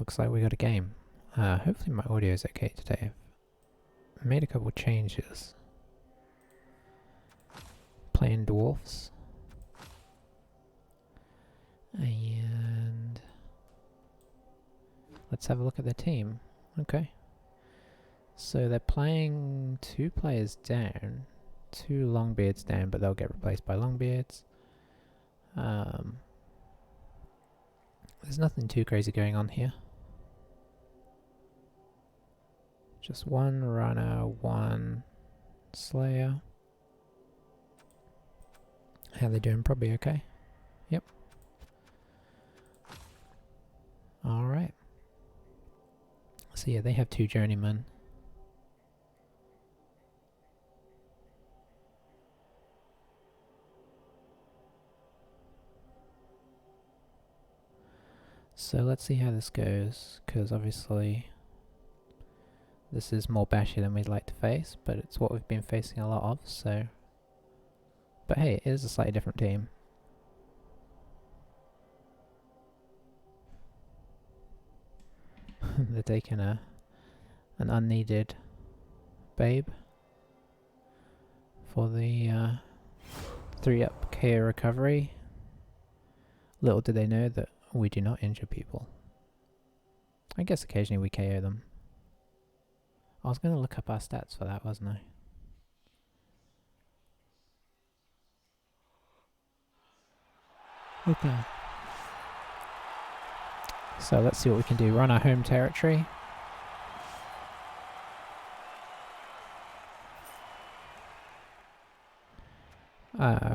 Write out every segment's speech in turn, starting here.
Looks like we got a game. Hopefully my audio is okay today. I've made a couple changes. Playing dwarfs. And let's have a look at the team. Okay. So they're playing 2 players down. 2 Longbeards down, but they'll get replaced by Longbeards. There's nothing too crazy going on here. Just 1 runner, 1 slayer. How they doing? Probably okay. Yep. Alright. So yeah, they have 2 journeymen. So let's see how this goes, because obviously this is more bashy than we'd like to face, but it's what we've been facing a lot of, so... But hey, it is a slightly different team. They're taking an unneeded babe for the 3-up KO recovery. Little did they know that we do not injure people. I guess occasionally we KO them. I was going to look up our stats for that, wasn't I? Okay. So let's see what we can do. We're on our home territory.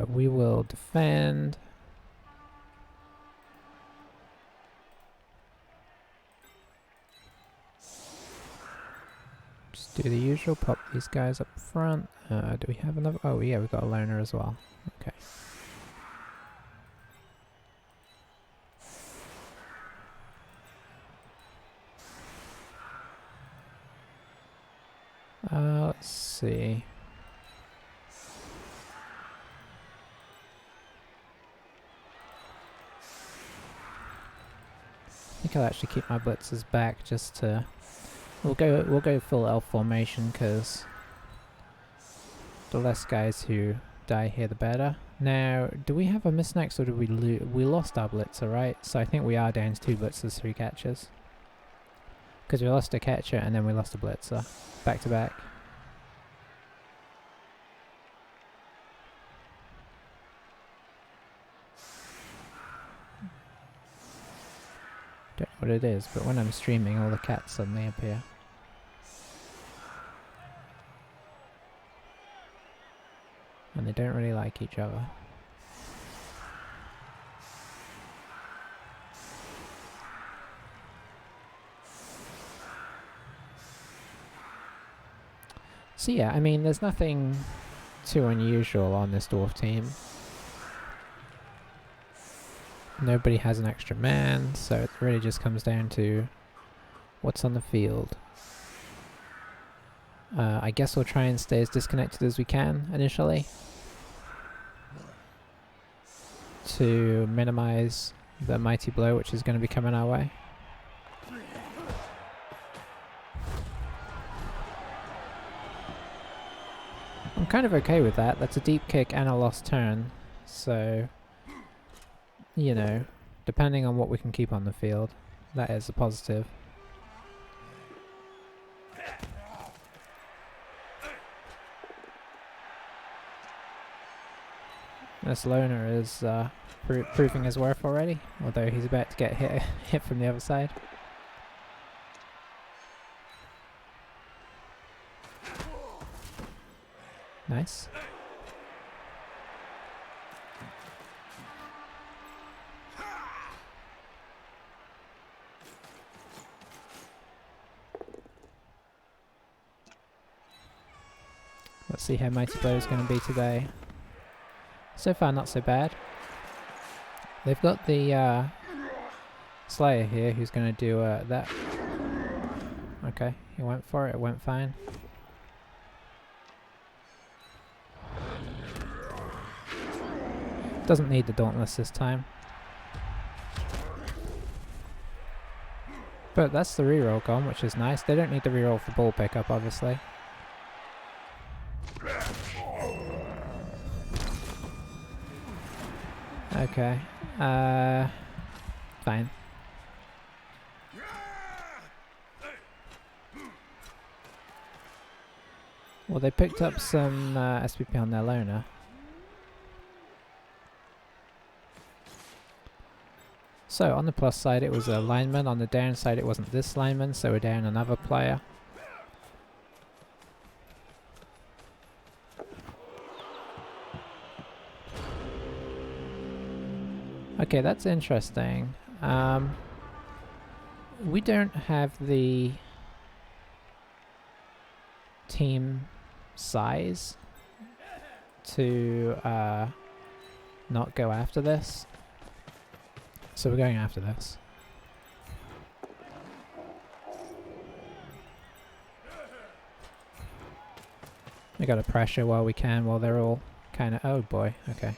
We will defend. Just do the usual, pop these guys up front. Do we have another? Oh yeah, we've got a loner as well. Okay. Let's see. I think I'll actually keep my blitzers back just to... We'll go full elf formation, because the less guys who die here the better. Now, do we have a miss next, or did we lose? We lost our blitzer, right? So I think we are down to 2 blitzers, 3 catchers. Because we lost a catcher and then we lost a blitzer. Back to back. Don't know what it is, but when I'm streaming all the cats suddenly appear. And they don't really like each other. So yeah, I mean, there's nothing too unusual on this dwarf team. Nobody has an extra man, so it really just comes down to what's on the field. I guess we'll try and stay as disconnected as we can initially to minimize the mighty blow which is going to be coming our way. I'm kind of okay with that. That's a deep kick and a lost turn, so you know, depending on what we can keep on the field, that is a positive. This loner is proving his worth already, although he's about to get hit from the other side. Nice. Let's see how Mighty Blow is going to be today. So far, not so bad. They've got the Slayer here who's going to do that. Okay, he went for it, it went fine. Doesn't need the Dauntless this time. But that's the reroll gone, which is nice. They don't need the reroll for ball pickup, obviously. Okay. Fine. Well, they picked up some SPP on their loner. So, on the plus side it was a lineman, on the downside it wasn't this lineman, so we're down another player. Okay, that's interesting. We don't have the team size to not go after this. So we're going after this. We gotta pressure while we can, while they're all kinda— oh boy, okay.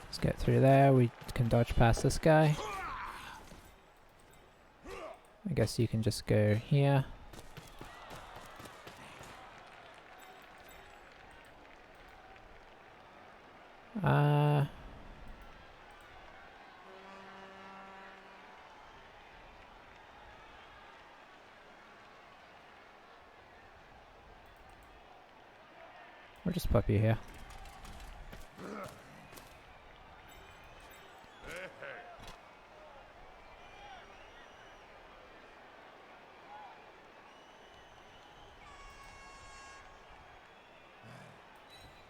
Let's get through there, we can dodge past this guy. I guess you can just go here. We'll just pop you here.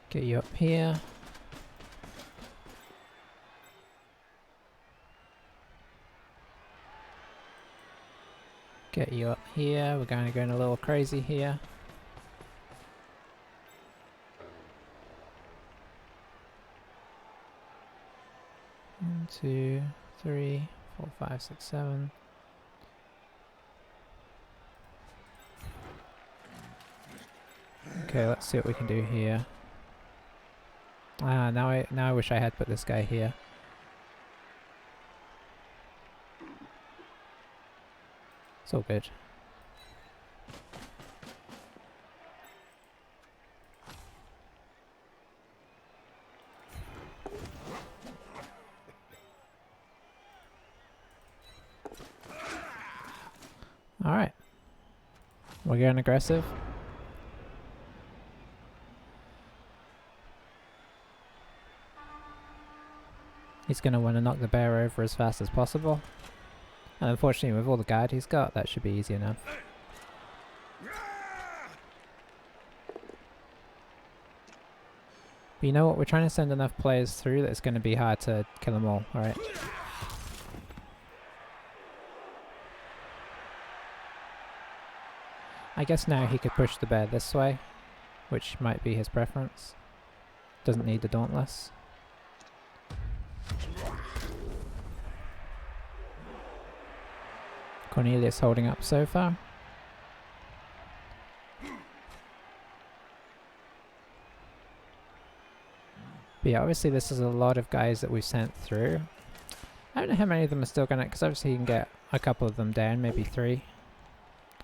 Get you up here. Get you up here. We're going to go a little crazy here. 1, 2, 3, 4, 5, 6, 7. Okay, let's see what we can do here. Ah, now I wish I had put this guy here. It's all good. Alright. We're going aggressive. He's going to want to knock the bear over as fast as possible. And unfortunately with all the guard he's got, that should be easy enough. But you know what, we're trying to send enough players through that it's going to be hard to kill them all, alright? I guess now he could push the bear this way, which might be his preference. Doesn't need the Dauntless. Cornelius holding up so far. But yeah, obviously this is a lot of guys that we've sent through. I don't know how many of them are still gonna, because obviously you can get a couple of them down, maybe 3.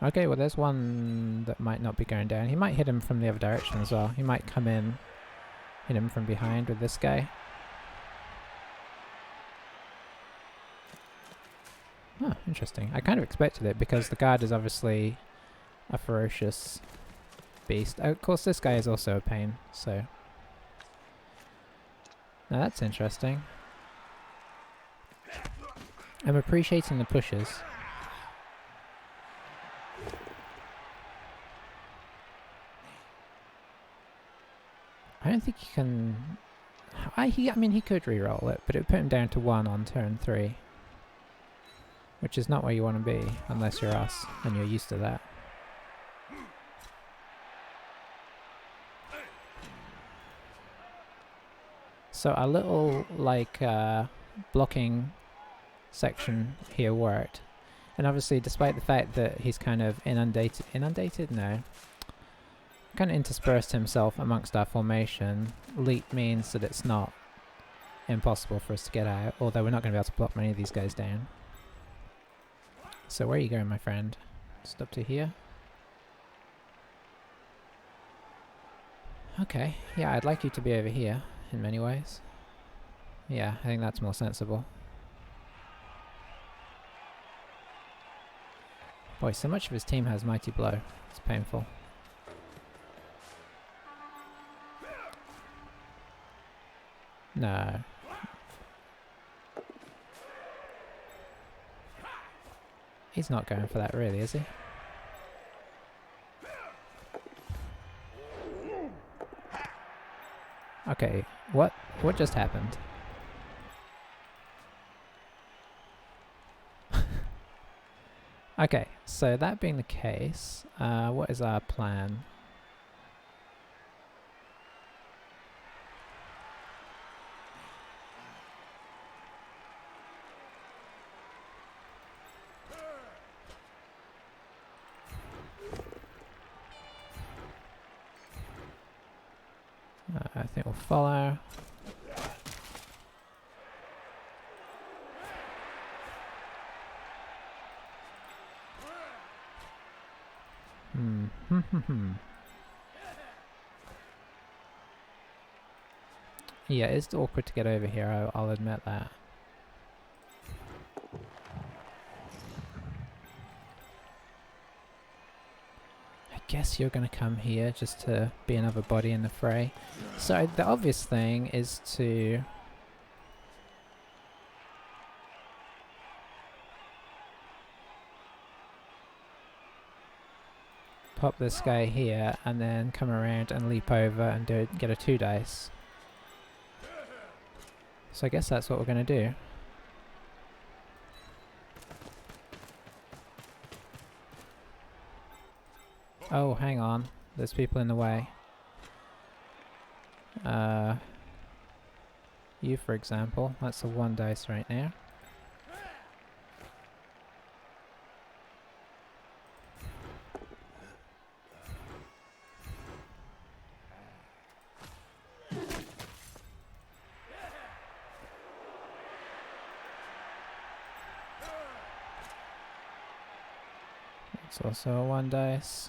Okay, well there's one that might not be going down. He might hit him from the other direction as well. He might come in, hit him from behind with this guy. Oh, interesting. I kind of expected it because the guard is obviously a ferocious beast. Oh, of course this guy is also a pain, so... Now that's interesting. I'm appreciating the pushes. I don't think he can... I mean he could reroll it, but it would put him down to 1 on turn 3. Which is not where you want to be, unless you're us, and you're used to that. So a little, like, blocking section here worked. And obviously, despite the fact that he's kind of inundated? No. Kind of interspersed himself amongst our formation, leap means that it's not impossible for us to get out, although we're not going to be able to block many of these guys down. So where are you going, my friend? Just up to here? Okay, yeah, I'd like you to be over here, in many ways. Yeah, I think that's more sensible. Boy, so much of his team has Mighty Blow. It's painful. No. He's not going for that really, is he? Okay, what just happened? Okay, so that being the case, what is our plan? I think we'll follow. Yeah, it's awkward to get over here, I'll admit that. I guess you're gonna come here just to be another body in the fray. So the obvious thing is to pop this guy here and then come around and leap over and get a 2 dice. So I guess that's what we're going to do. Oh, hang on. There's people in the way. You, for example. That's a 1 dice right now. It's also a 1 dice.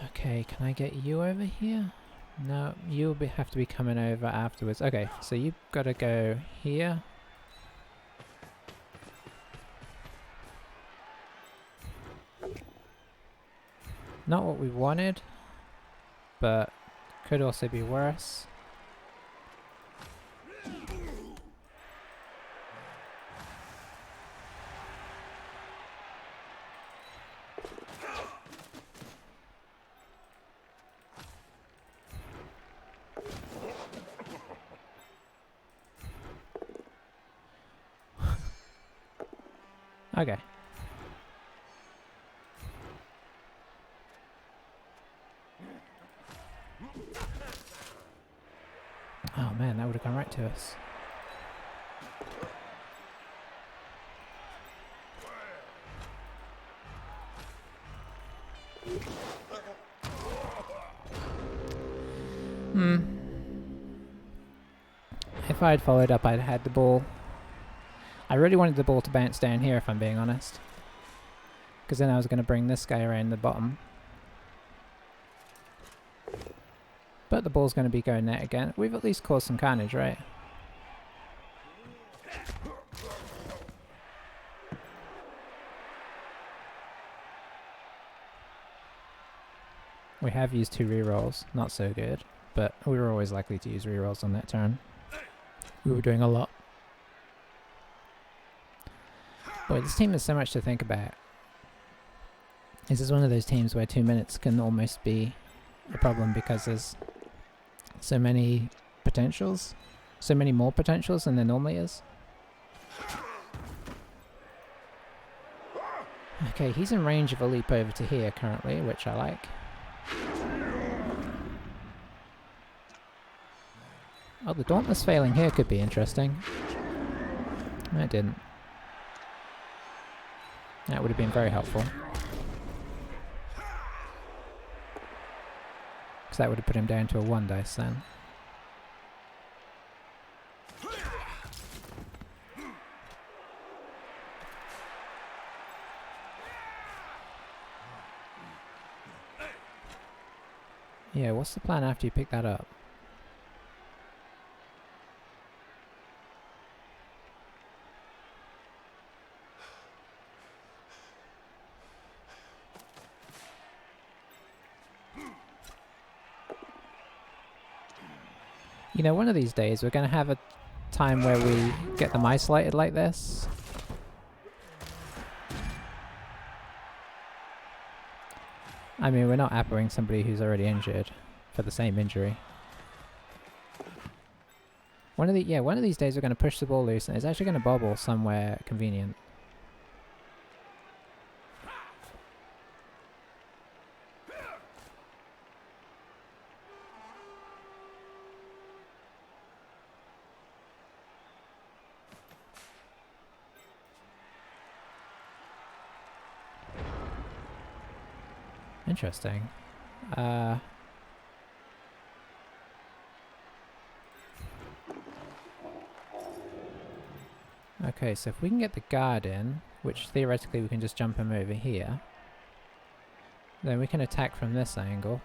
Okay, can I get you over here? No, you'll have to be coming over afterwards. Okay, so you've got to go here. Not what we wanted, but could also be worse. Okay. Oh man, that would have come right to us. If I had followed up, I'd had the ball. I really wanted the ball to bounce down here, if I'm being honest. Because then I was going to bring this guy around the bottom. But the ball's going to be going net again. We've at least caused some carnage, right? We have used 2 rerolls. Not so good. But we were always likely to use rerolls on that turn. We were doing a lot. Boy, this team has so much to think about. This is one of those teams where 2 minutes can almost be a problem because there's so many potentials. So many more potentials than there normally is. Okay, he's in range of a leap over to here currently, which I like. Oh, the Dauntless failing here could be interesting. No, it didn't. That would have been very helpful. Because that would have put him down to a 1 dice then. Yeah, what's the plan after you pick that up? You know, one of these days we're going to have a time where we get them isolated like this. I mean, we're not appoing somebody who's already injured for the same injury. One of these days we're going to push the ball loose and it's actually going to bobble somewhere convenient. Interesting. Okay, so if we can get the guard in, which theoretically we can just jump him over here, then we can attack from this angle.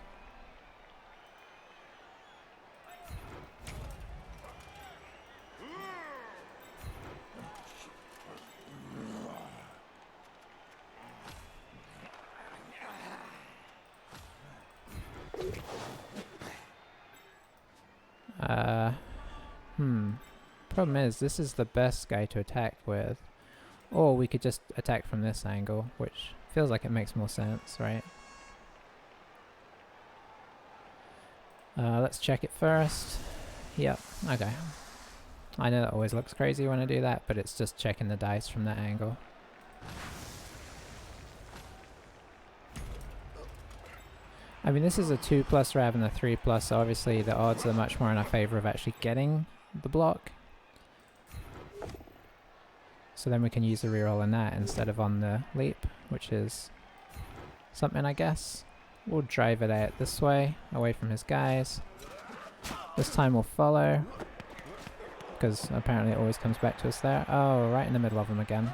Problem is, this is the best guy to attack with. Or we could just attack from this angle, which feels like it makes more sense, right? Let's check it first. Yep, okay. I know that always looks crazy when I do that, but it's just checking the dice from that angle. I mean, this is a 2+ rather than a 3+, so obviously the odds are much more in our favor of actually getting the block. So then we can use the reroll on that instead of on the leap, which is something, I guess. We'll drive it out this way, away from his guys. This time we'll follow, because apparently it always comes back to us there. Oh, right in the middle of them again.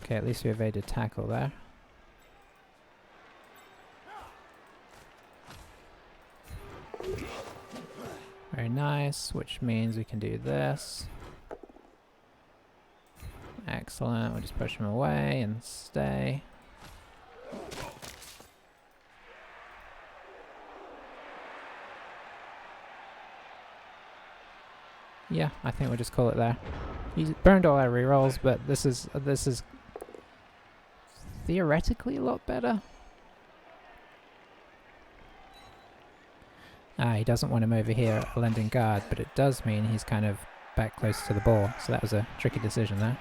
Okay, at least we evaded tackle there. Very nice, which means we can do this. Excellent, we'll just push him away and stay. Yeah, I think we'll just call it there. He burned all our rerolls, but this is theoretically a lot better. He doesn't want him over here lending guard, but it does mean he's kind of back close to the ball, so that was a tricky decision there.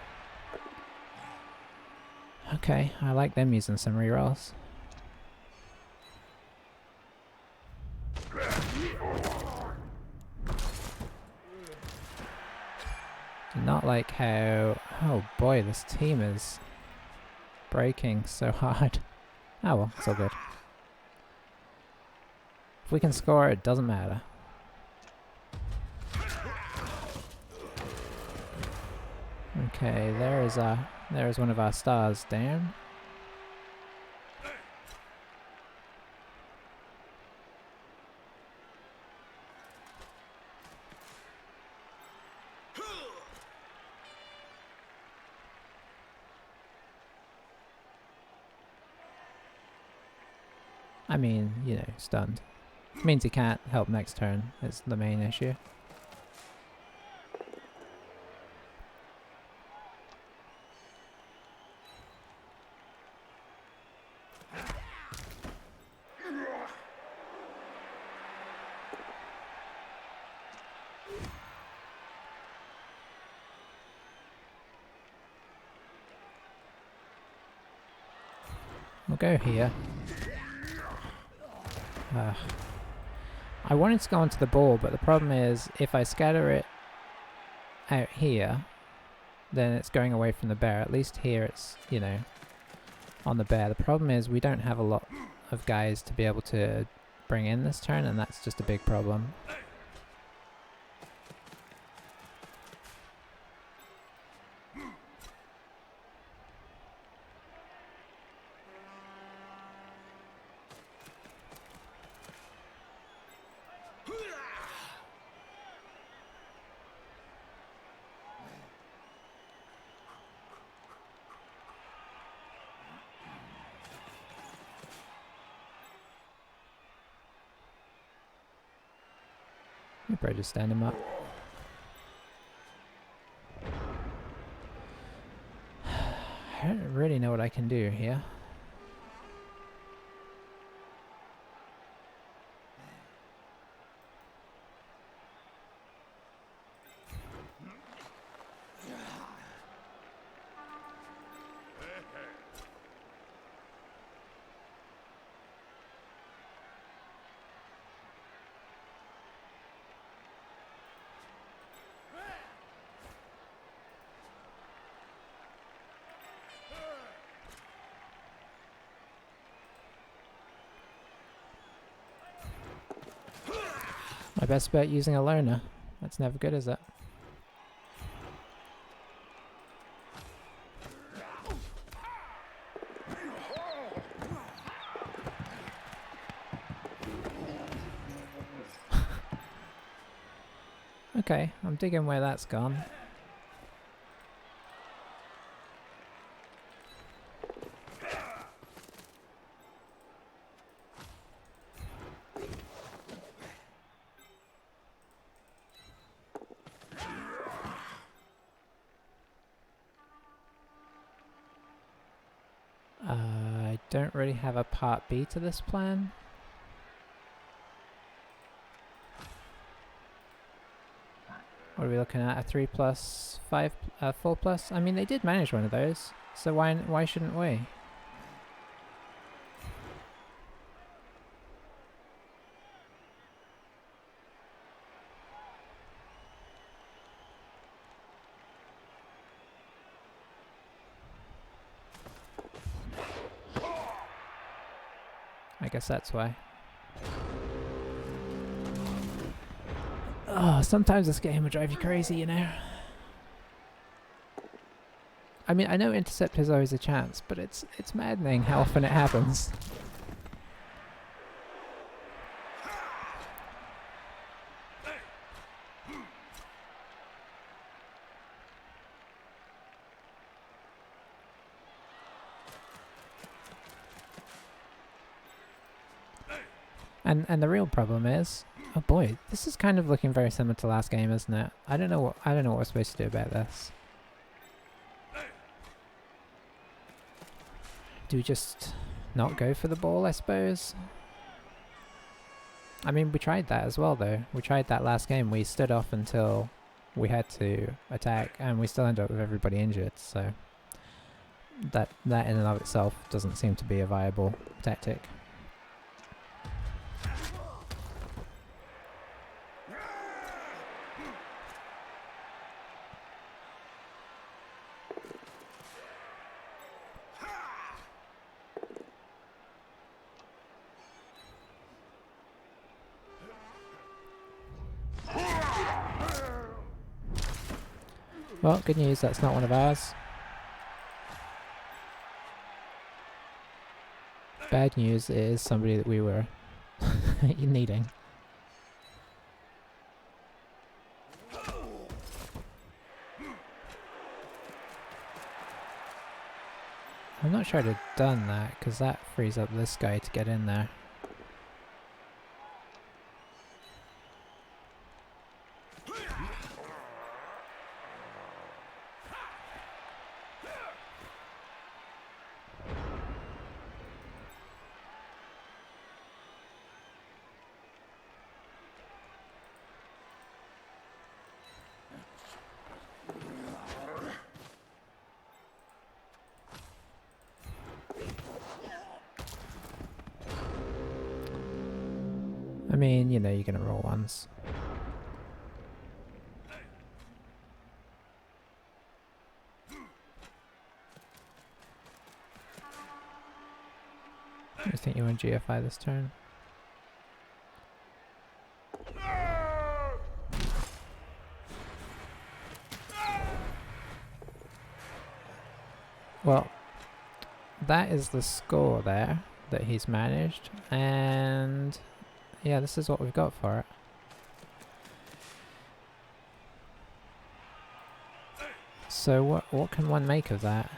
Okay, I like them using some rerolls. Do not like how... Oh boy, this team is breaking so hard. Oh well, it's all good. If we can score, it doesn't matter. Okay, there is one of our stars down. I mean, you know, stunned. Means he can't help next turn, is the main issue. go here. I wanted to go onto the ball, but the problem is if I scatter it out here, then it's going away from the bear. At least here it's, you know, on the bear. The problem is we don't have a lot of guys to be able to bring in this turn, and that's just a big problem. We'll probably just stand him up. I don't really know what I can do here. My best bet using a loner. That's never good, is it? Okay, I'm digging where that's gone. I don't really have a part B to this plan. What are we looking at? A 3+, 5, 4+? I mean, they did manage one of those, so why shouldn't we? I guess that's why. Oh, sometimes this game will drive you crazy, you know? I mean, I know intercept is always a chance, but it's maddening how often it happens. And the real problem is, oh boy, this is kind of looking very similar to last game, isn't it? I don't know what we're supposed to do about this. Do we just not go for the ball, I suppose? I mean, we tried that as well, though. We tried that last game. We stood off until we had to attack, and we still ended up with everybody injured, so that in and of itself doesn't seem to be a viable tactic. Well, good news, that's not one of ours. Bad news is somebody that we were needing. I'm not sure I'd have done that, because that frees up this guy to get in there. mean, you know, you're gonna roll ones. I think you want GFI this turn. Well, that is the score there that he's managed, and yeah, this is what we've got for it. So what can one make of that?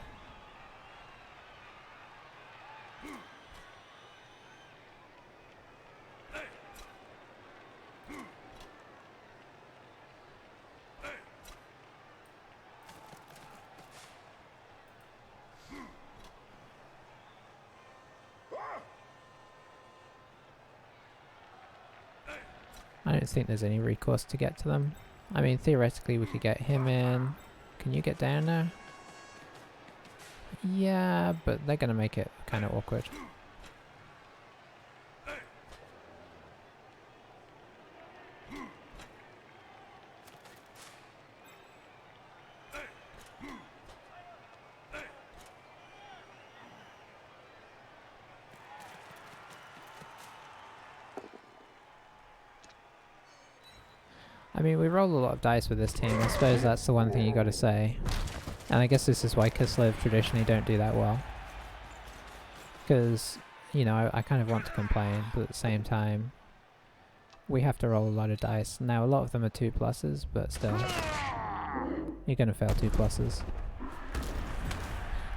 I don't think there's any recourse to get to them. I mean, theoretically we could get him in. Can you get down there? Yeah, but they're gonna make it kind of awkward. I mean, we roll a lot of dice with this team. I suppose that's the one thing you gotta say. And I guess this is why Kislev traditionally don't do that well. Because, you know, I kind of want to complain, but at the same time, we have to roll a lot of dice. Now, a lot of them are 2+, but still, you're gonna fail 2+.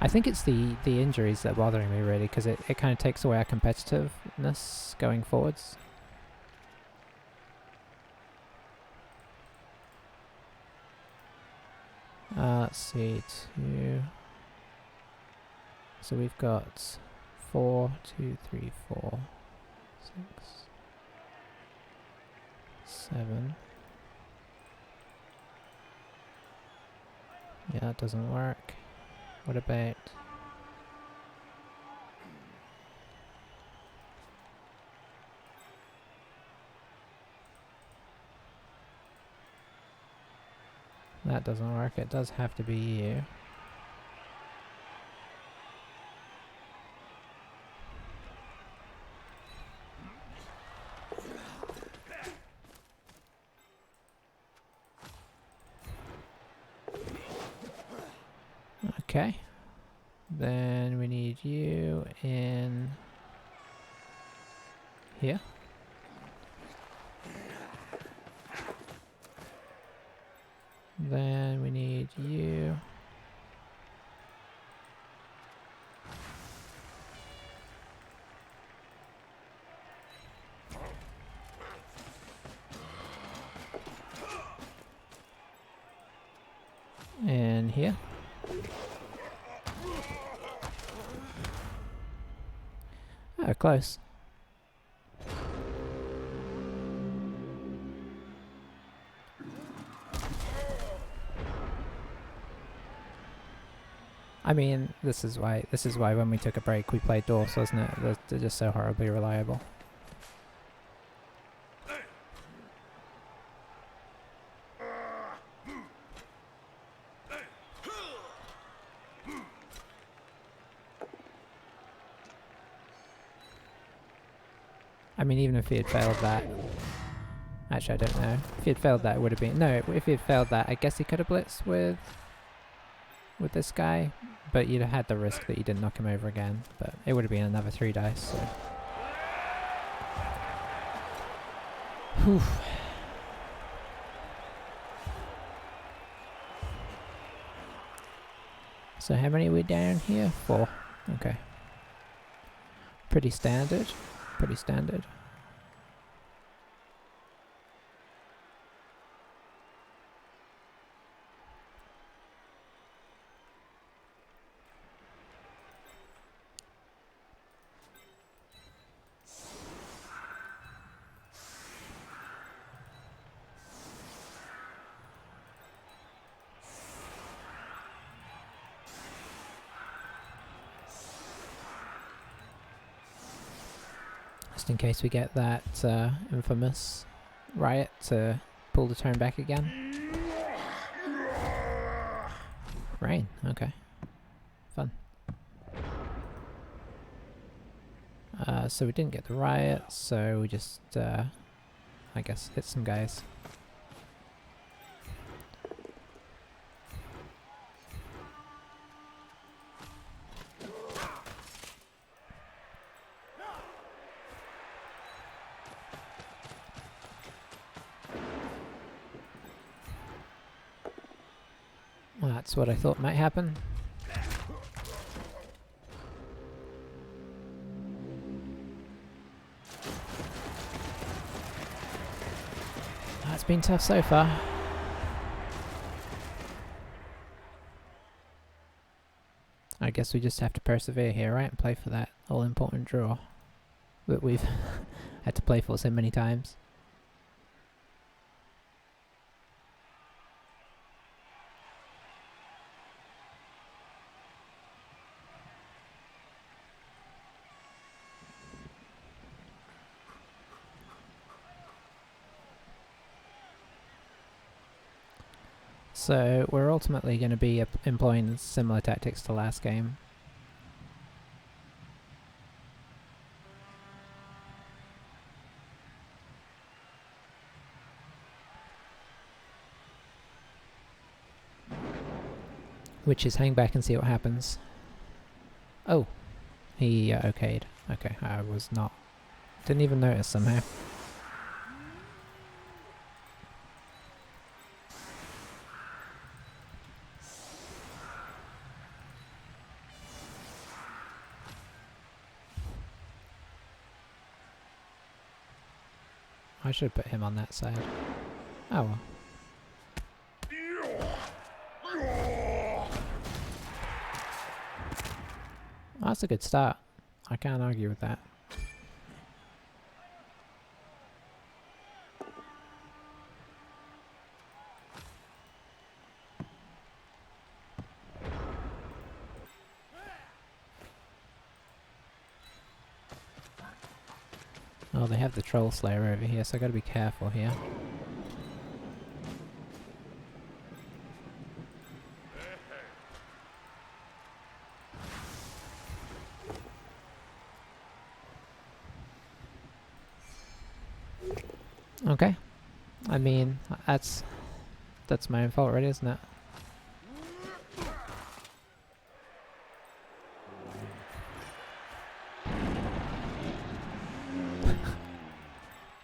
I think it's the injuries that are bothering me, really, because it kind of takes away our competitiveness going forwards. Let's see, 2. So we've got 4, 2, 3, 4, 6, 7. Yeah, that doesn't work. What about... That doesn't work. It does have to be you. Okay. Then we need you in here. Then we need you. And here. Oh, close. I mean, this is why when we took a break we played Dwarfs, wasn't it? They're just so horribly reliable. I mean, even if he had failed that... Actually, I don't know. If he had failed that, it would have been... No, if he had failed that, I guess he could have blitzed with this guy, but you'd have had the risk that you didn't knock him over again, but it would have been another 3 dice, so... Whew. So how many are we down here? 4. Okay. Pretty standard. Pretty standard. Just in case we get that infamous riot to pull the turn back again. Rain, okay. Fun. So we didn't get the riot, so we just, I guess, hit some guys. Well, that's what I thought might happen. That's been tough so far. I guess we just have to persevere here, right? And play for that all-important draw that we've had to play for so many times. So we're ultimately going to be employing similar tactics to last game. Which is hang back and see what happens. Oh, he okayed. Okay, I was not... Didn't even notice somehow. I should put him on that side. Oh well. Oh, that's a good start. I can't argue with that. Oh, they have the Troll Slayer over here, so I gotta be careful here. Okay. I mean, that's my own fault, really, isn't it?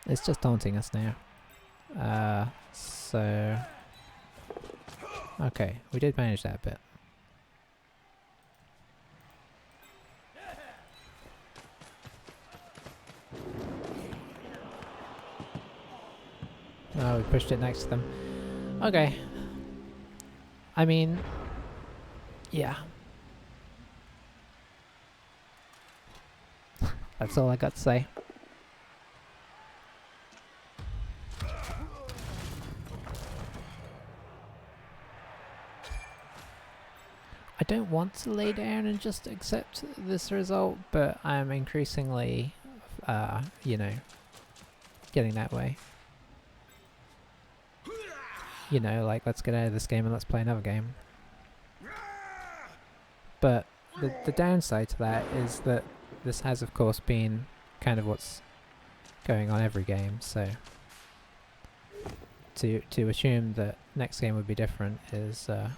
It's just taunting us now. So... Okay, we did manage that bit. Oh, we pushed it next to them. Okay. I mean... Yeah. That's all I got to say. I don't want to lay down and just accept this result, but I'm increasingly, you know, getting that way. You know, like, let's get out of this game and let's play another game. But the downside to that is that this has, of course, been kind of what's going on every game, so to assume that next game would be different is a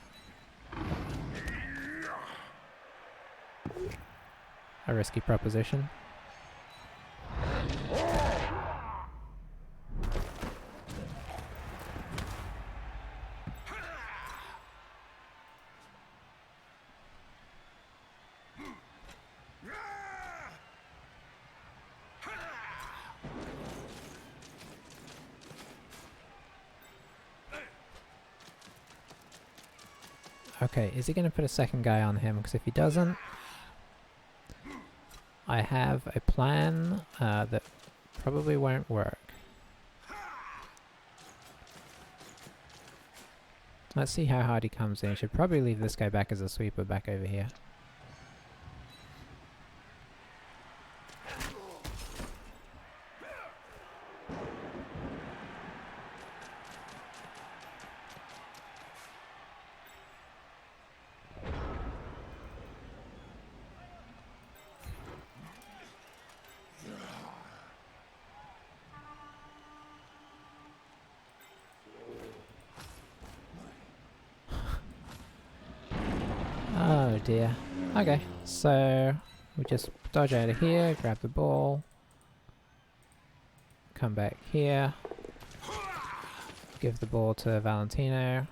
risky proposition. Okay, is he going to put a second guy on him? Because if he doesn't, I have a plan that probably won't work. Let's see how hard he comes in. He should probably leave this guy back as a sweeper back over here. dear. Okay, so we just dodge out of here, grab the ball, come back here, give the ball to Valentino.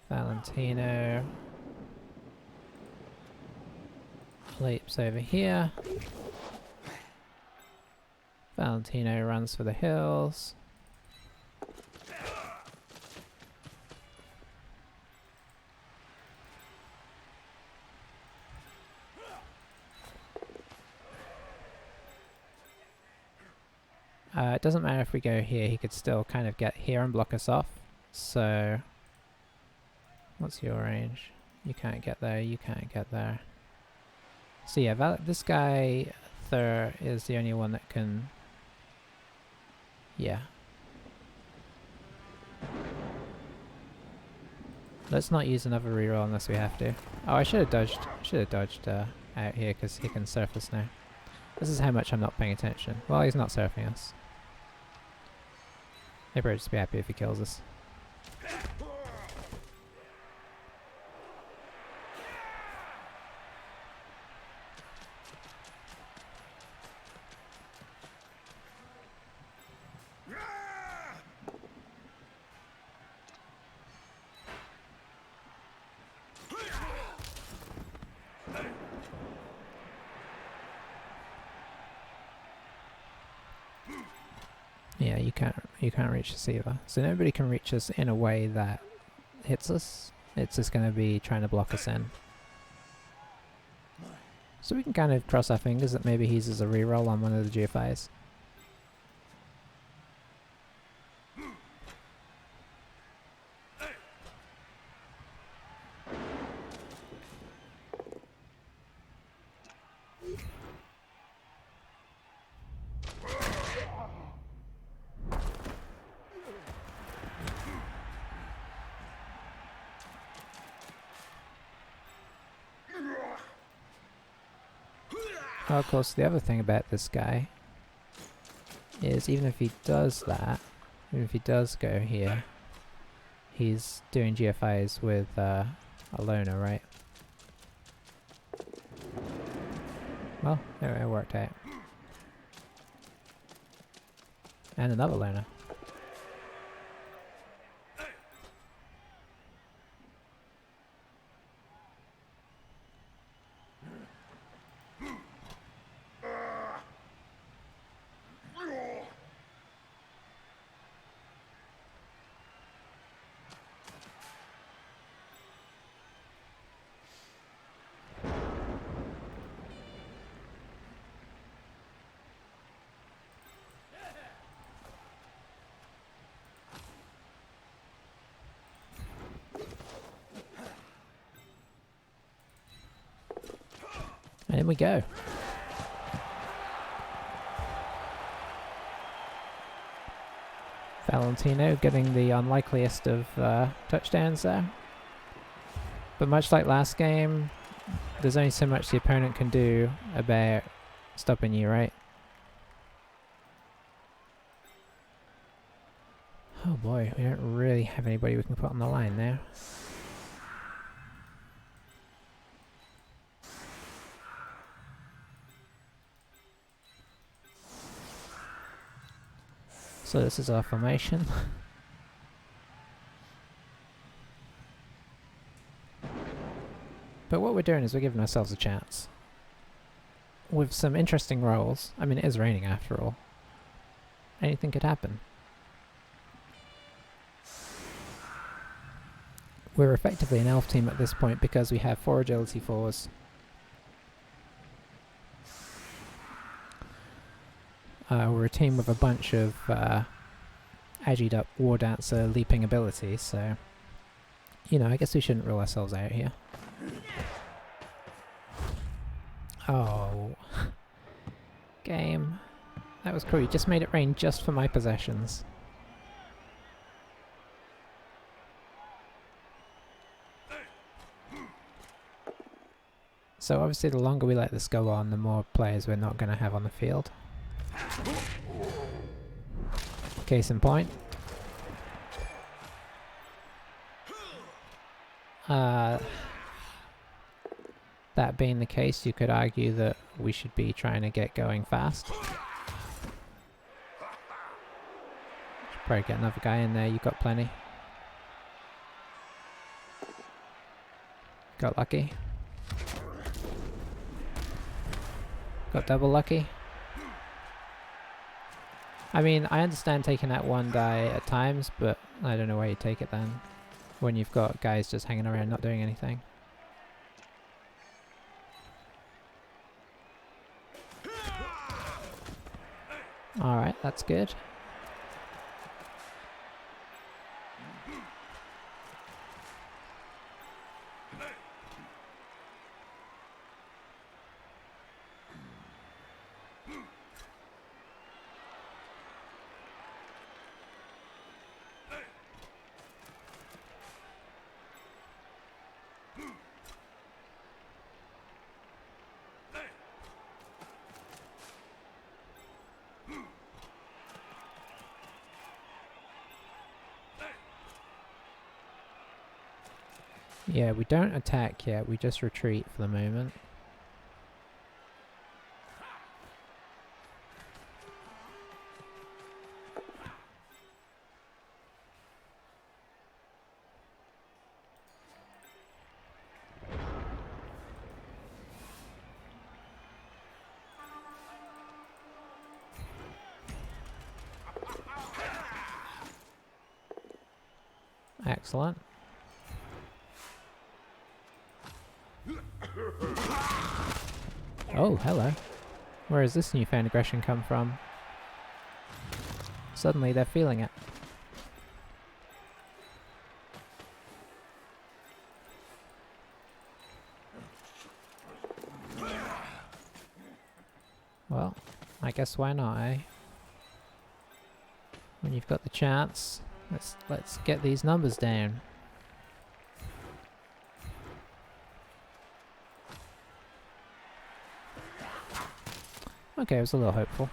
Valentino leaps over here. Valentino runs for the hills. It doesn't matter if we go here, he could still kind of get here and block us off. So, what's your range? You can't get there, you can't get there. So yeah, this guy, Thur, is the only one that can... Yeah. Let's not use another reroll unless we have to. Oh, I should have dodged out here because he can surf us now. This is how much I'm not paying attention. Well, he's not surfing us. He'll probably just be happy if he kills us. Yeah, you can't reach us either. So nobody can reach us in a way that hits us. It's just going to be trying to block us in. So we can kind of cross our fingers that maybe he uses a reroll on one of the GFIs. Well, of course, the other thing about this guy is even if he does that, even if he does go here, he's doing GFIs with a loner, right? Well, it worked out. And another loner. And in we go. Valentino getting the unlikeliest of touchdowns there. But much like last game, there's only so much the opponent can do about stopping you, right? Oh boy, we don't really have anybody we can put on the line now. So this is our formation. But what we're doing is we're giving ourselves a chance. With some interesting rolls. I mean, it is raining after all. Anything could happen. We're effectively an elf team at this point because we have 4 agility 4s. We're a team with a bunch of agied up war dancer leaping abilities, so you know, I guess we shouldn't rule ourselves out here. Oh. Game. That was cool. You just made it rain just for my possessions. So obviously the longer we let this go on, the more players we're not going to have on the field. Case in point. That being the case, you could argue that we should be trying to get going fast. Should probably get another guy in there, you got plenty. Got lucky. Got double lucky. I mean, I understand taking out one guy at times, but I don't know why you take it then. When you've got guys just hanging around not doing anything. Alright, that's good. Yeah, we don't attack yet, we just retreat for the moment. Excellent. Oh, hello. Where has this newfound aggression come from? Suddenly they're feeling it. Well, I guess why not, eh? When you've got the chance, let's get these numbers down. Okay, it was a little hopeful.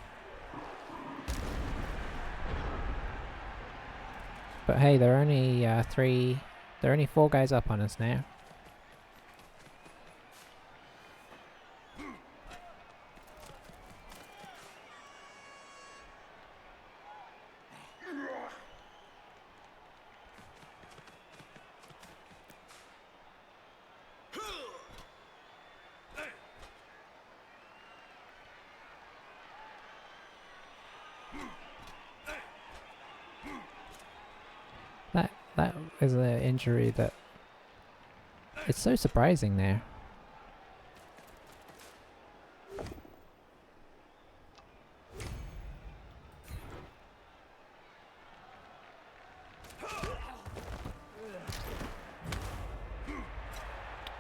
But hey, there are only 4 guys up on us now. That is an injury that... It's so surprising there.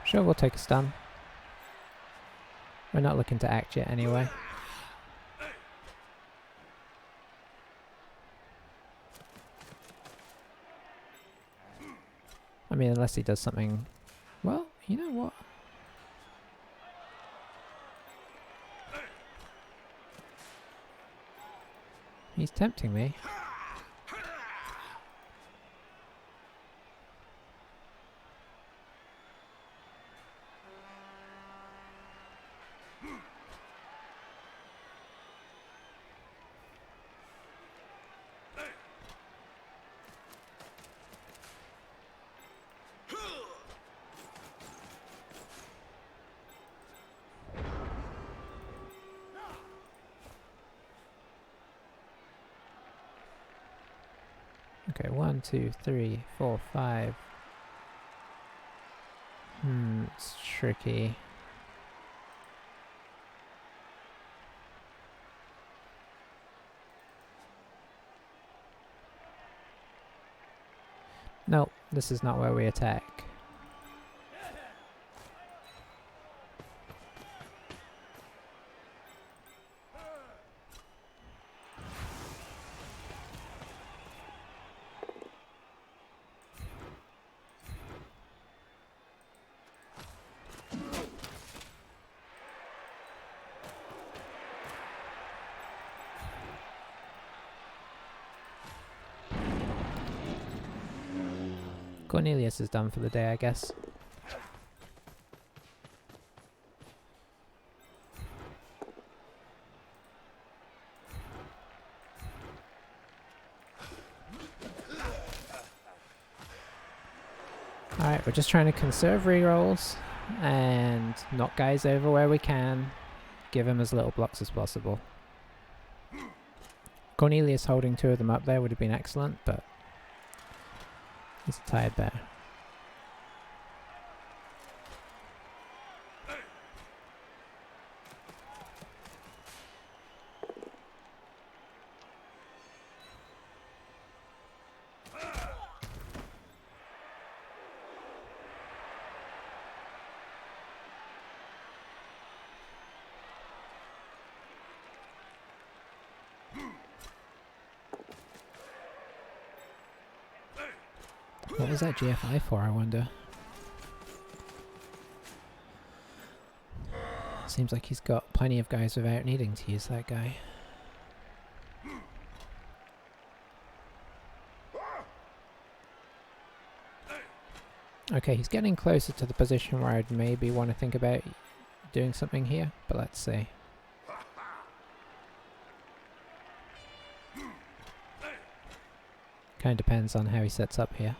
Sure, we'll take a stun. We're not looking to act yet anyway. I mean, unless he does something... Well, you know what? He's tempting me. Okay, 1, 2, 3, 4, 5. It's tricky. No, this is not where we attack. Cornelius is done for the day, I guess. Alright, we're just trying to conserve rerolls and knock guys over where we can. Give him as little blocks as possible. Cornelius holding 2 of them up there would have been excellent, but he's a tired bear. What was that GFI for, I wonder? Seems like he's got plenty of guys without needing to use that guy. Okay, he's getting closer to the position where I'd maybe want to think about doing something here, but let's see. Kind of depends on how he sets up here.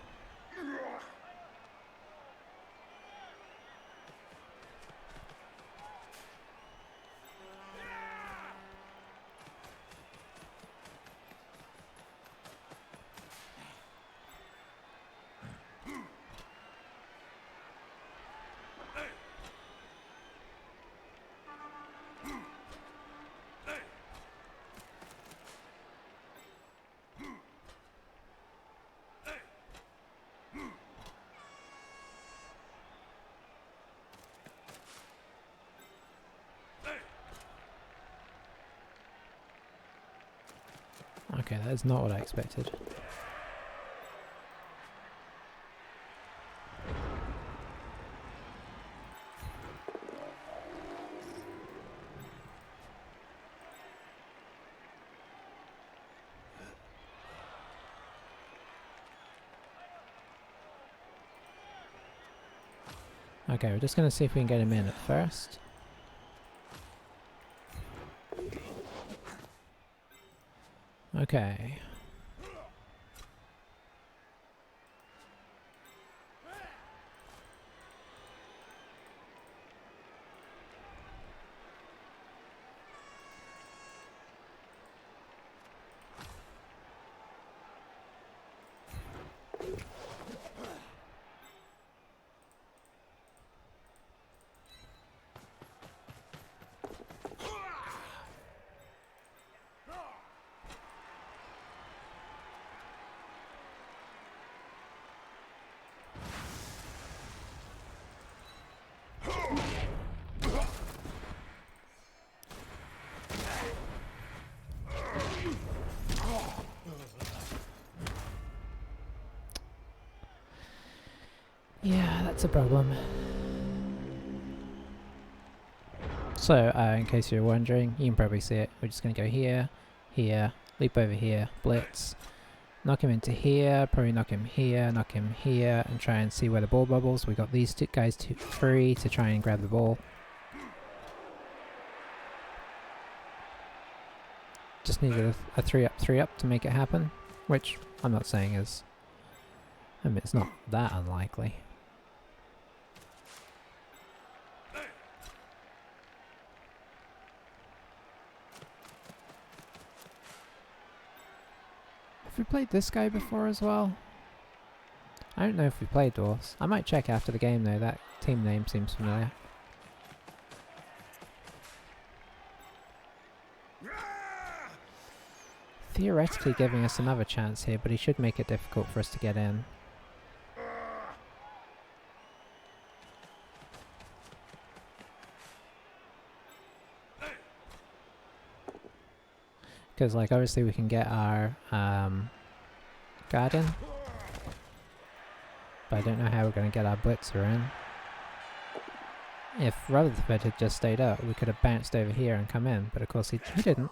Okay, that is not what I expected. Okay, we're just going to see if we can get him in at first. Okay. Yeah, that's a problem. So, in case you're wondering, you can probably see it. We're just going to go here, here, leap over here, blitz, knock him into here, probably knock him here, and try and see where the ball bubbles. We got these two guys free to try and grab the ball. Just needed a 3-up to make it happen, which I'm not saying is... I mean, it's not that unlikely. Have we played this guy before as well? I don't know if we played Dwarfs. I might check after the game though, that team name seems familiar. Theoretically giving us another chance here, but he should make it difficult for us to get in. Because, like, obviously we can get our garden, but I don't know how we're going to get our blitzer in. If Rutherford had just stayed up, we could have bounced over here and come in, but of course he didn't.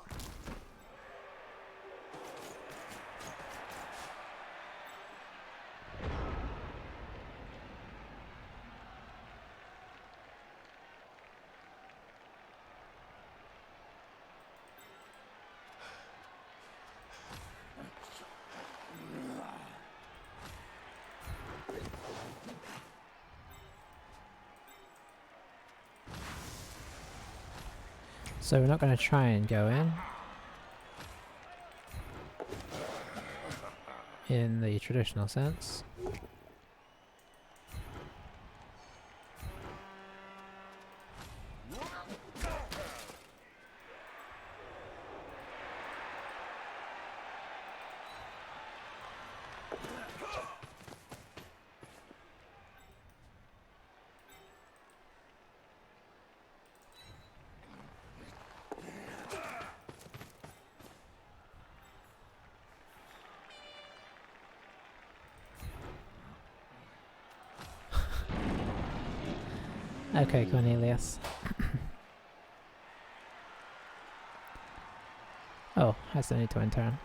So we're not going to try and go in the traditional sense. Okay, Cornelius. Oh, has the need to enter him.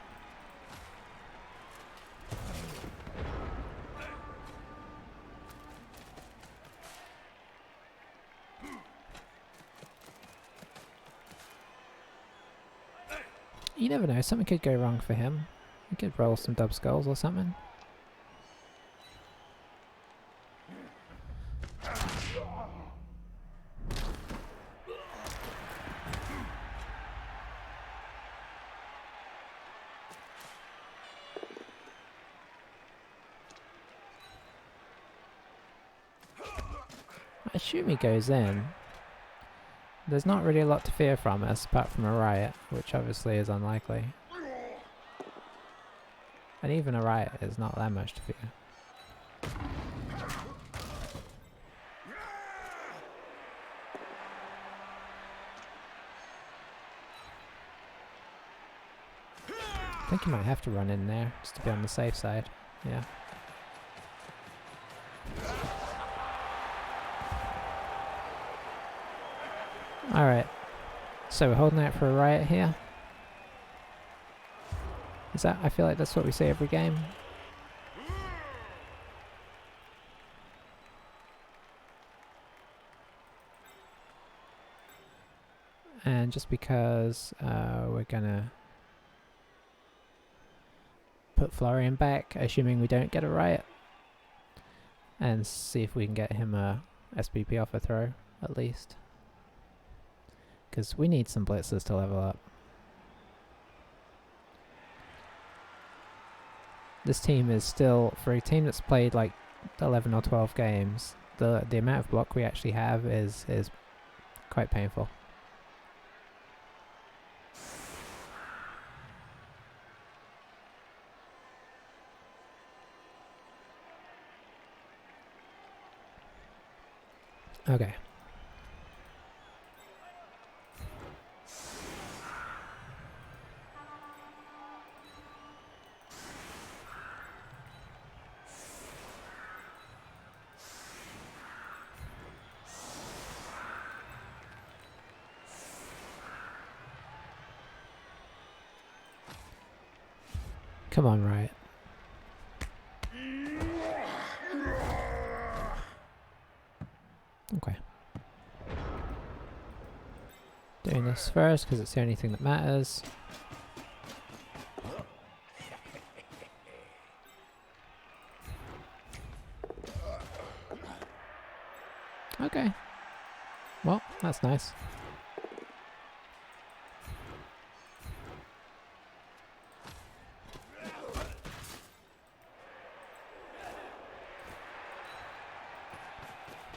You never know, something could go wrong for him. He could roll some dub skulls or something. I assume he goes in. There's not really a lot to fear from us, apart from a riot, which obviously is unlikely. And even a riot is not that much to fear. I think you might have to run in there, just to be on the safe side. Yeah. Alright. So we're holding out for a riot here. Is that? I feel like that's what we say every game. And just because we're gonna put Florian back, assuming we don't get a riot, and see if we can get him a SPP off a throw, at least. Because we need some blitzers to level up. This team is still, for a team that's played like 11 or 12 games, the amount of block we actually have is quite painful. Okay. Come on, Riot. Okay. Doing this first because it's the only thing that matters. Okay. Well, that's nice.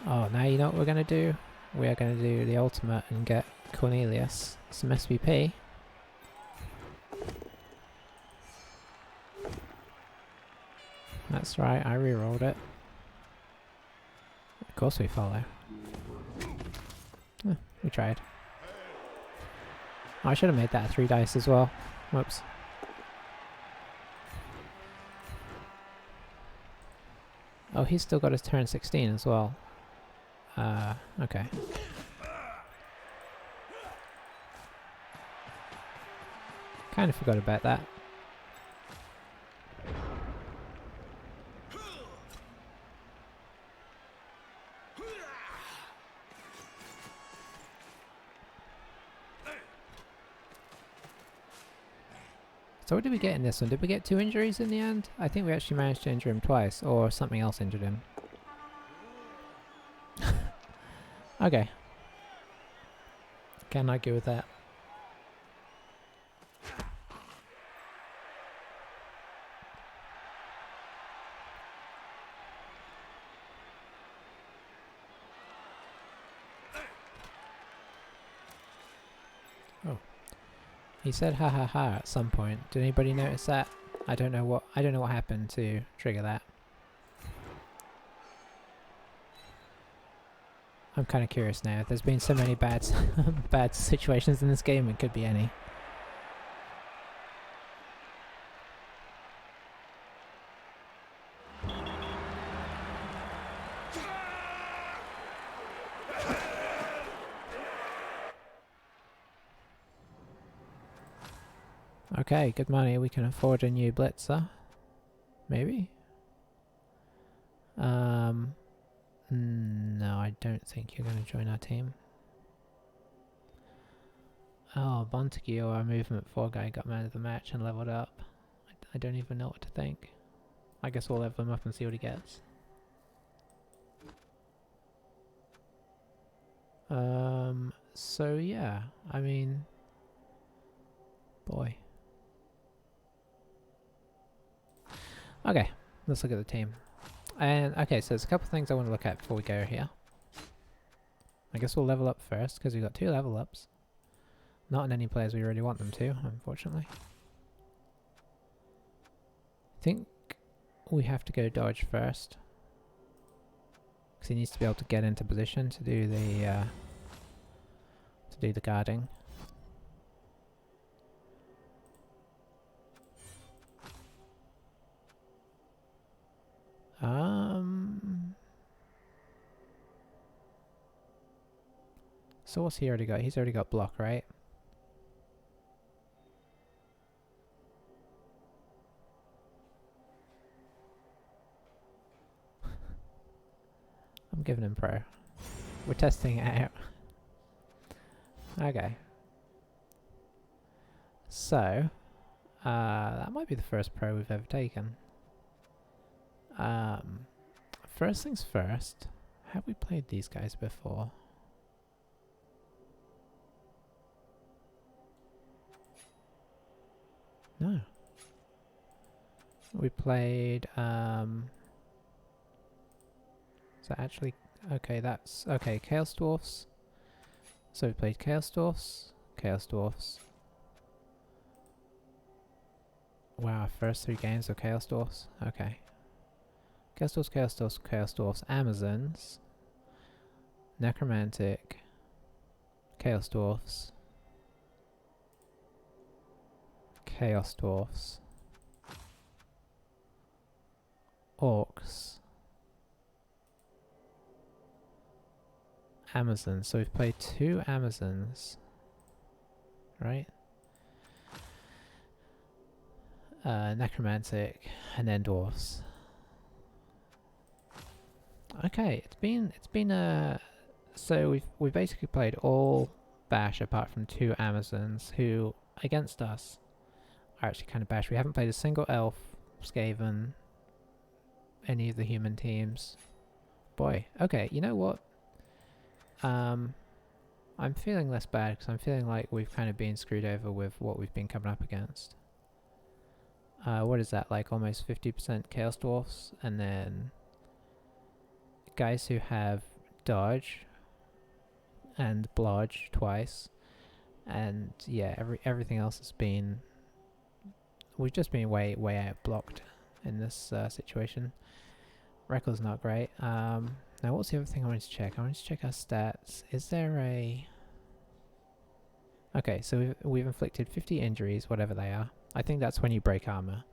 Oh, now you know what we're going to do? We are going to do the ultimate and get Cornelius some SPP. That's right, I rerolled it. Of course we follow. Oh, we tried. Oh, I should have made that a 3 dice as well. Whoops. Oh, he's still got his turn 16 as well. Okay. Kind of forgot about that. So what did we get in this one? Did we get 2 injuries in the end? I think we actually managed to injure him twice, or something else injured him. Okay. Can't argue with that. Oh. He said ha ha ha at some point. Did anybody notice that? I don't know what happened to trigger that. I'm kind of curious now. There's been so many bad bad situations in this game, it could be any. Okay, good money. We can afford a new blitzer. Maybe? No, I don't think you're going to join our team. Oh, Montague, our movement 4 guy, got man of the match and leveled up. I don't even know what to think. I guess we'll level him up and see what he gets. So yeah, I mean... Boy. Okay, let's look at the team. And, okay, so there's a couple of things I want to look at before we go here. I guess we'll level up first, because we've got 2 level ups. Not in any players we really want them to, unfortunately. I think we have to go dodge first. Because he needs to be able to get into position to do the guarding. So what's he already got? He's already got block, right? I'm giving him pro. We're testing it out. Okay. So, that might be the first pro we've ever taken. First things first, have we played these guys before? No. We played, so actually, okay, that's, okay, Chaos Dwarfs. So we played Chaos Dwarfs, Chaos Dwarfs. Wow, first 3 games of Chaos Dwarfs, okay. Chaos Dwarfs, Chaos Dwarfs, Chaos Dwarfs, Amazons, Necromantic, Chaos Dwarfs, Chaos Dwarfs, Orcs, Amazons. So we've played 2 Amazons, right? Necromantic, and then Dwarfs. Okay, it's been a so we've basically played all Bash apart from 2 Amazons who against us are actually kind of Bash. We haven't played a single Elf, Skaven, any of the human teams. Boy, okay, you know what? I'm feeling less bad because I'm feeling like we've kind of been screwed over with what we've been coming up against. What is that, like almost 50% Chaos Dwarfs, and then guys who have Dodge and Blodge twice, and yeah, everything else has been... We've just been way out blocked in this situation. Record's not great. Now what's the other thing I wanted to check? I wanted to check our stats. Is there a... Okay, so we've inflicted 50 injuries, whatever they are. I think that's when you break armor.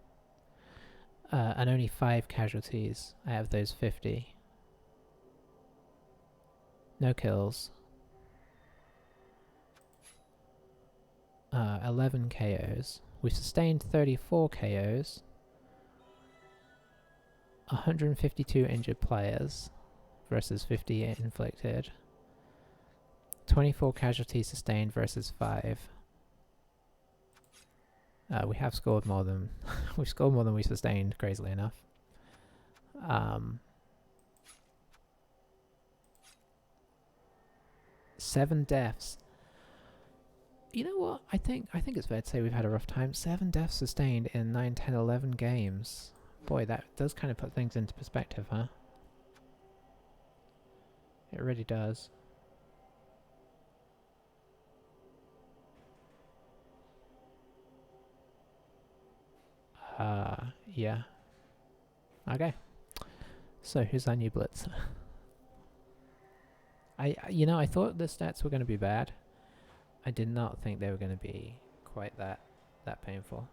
And only 5 casualties out of those 50. No kills. 11 KOs. We've sustained 34 KOs. 152 injured players versus 50 inflicted. 24 casualties sustained versus 5. We have scored more than we've scored more than we sustained, crazily enough. 7 deaths. You know what? I think it's fair to say we've had a rough time. 7 deaths sustained in 9, 10, 11 games. Boy, that does kind of put things into perspective, huh? It really does. Yeah. Okay. So who's our new blitz? I thought the stats were going to be bad. I did not think they were going to be quite that painful.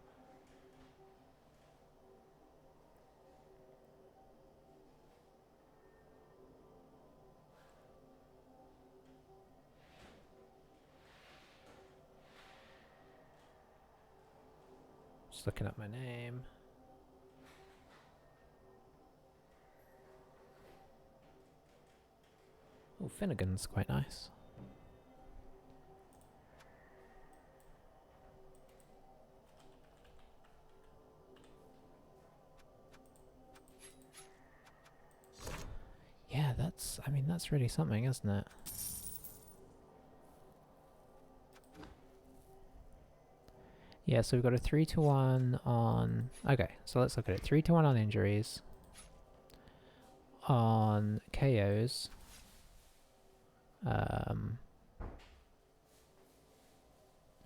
Just looking up my name. Oh, Finnegan's quite nice. Yeah, that's really something, isn't it? Yeah, so we've got a 3-1 on... Okay, so let's look at it. 3-1 on injuries. On KOs. Hang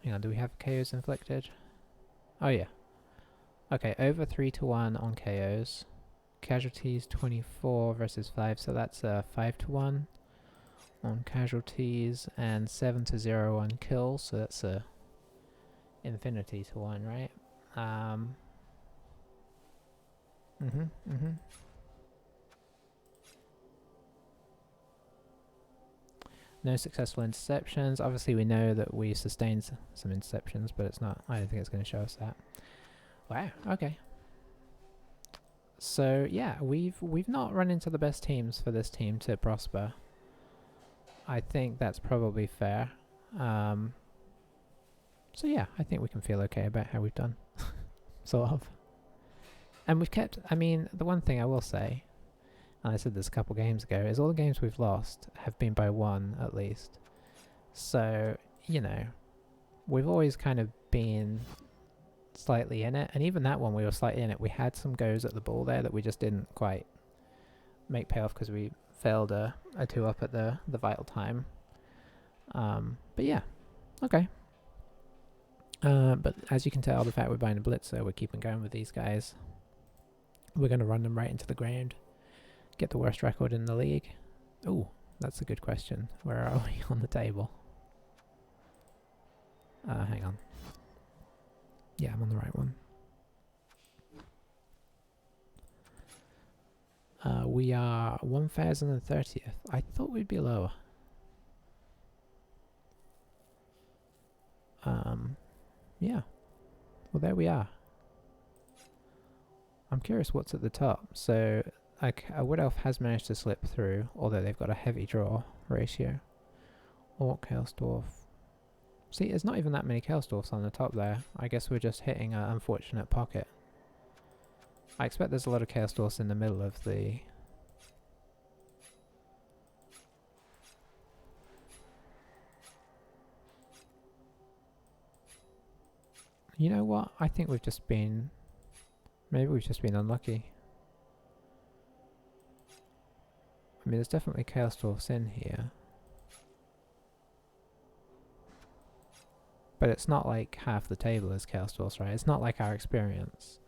on, do we have KOs inflicted? Oh yeah. Okay, over 3-1 on KOs. Casualties 24 versus 5, so that's 5-1 on casualties, and 7-0 on kills, so that's a infinity to 1, right? No successful interceptions. Obviously we know that we sustained some interceptions, but it's not, I don't think it's going to show us that. Wow, okay. So yeah, we've not run into the best teams for this team to prosper. I think that's probably fair. So yeah, I think we can feel okay about how we've done. Sort of. And we've kept, I mean, the one thing I will say, and I said this a couple games ago, is all the games we've lost have been by 1 at least. So, you know, we've always kind of been slightly in it, and even that one we were slightly in it. We had some goes at the ball there that we just didn't quite make pay off because we failed a 2-up at the vital time. But yeah, okay. But as you can tell, the fact we're buying a blitzer, we're keeping going with these guys. We're going to run them right into the ground. Get the worst record in the league. Ooh, that's a good question. Where are we on the table? Hang on. Yeah, I'm on the right one. We are 1030th. I thought we'd be lower. Yeah. Well, there we are. I'm curious what's at the top. So, like, a Wood Elf has managed to slip through, although they've got a heavy draw ratio. Orc, Hailsdorf. See, there's not even that many Hailsdorfs on the top there. I guess we're just hitting an unfortunate pocket. I expect there's a lot of Hailsdorfs in the middle of the... You know what? I think we've just been... Maybe we've just been unlucky. I mean, there's definitely Hailsdorfs in here. But it's not like half the table is Hailsdorfs, right? It's not like our experience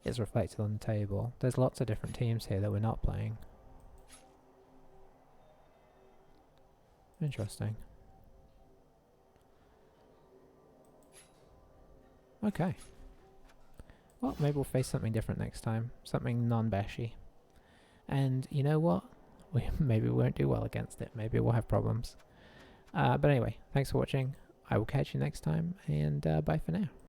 is reflected on the table. There's lots of different teams here that we're not playing. Interesting. Okay. Well, maybe we'll face something different next time. Something non-bashy. And you know what? Maybe we won't do well against it. Maybe we'll have problems. But anyway, thanks for watching. I will catch you next time, and bye for now.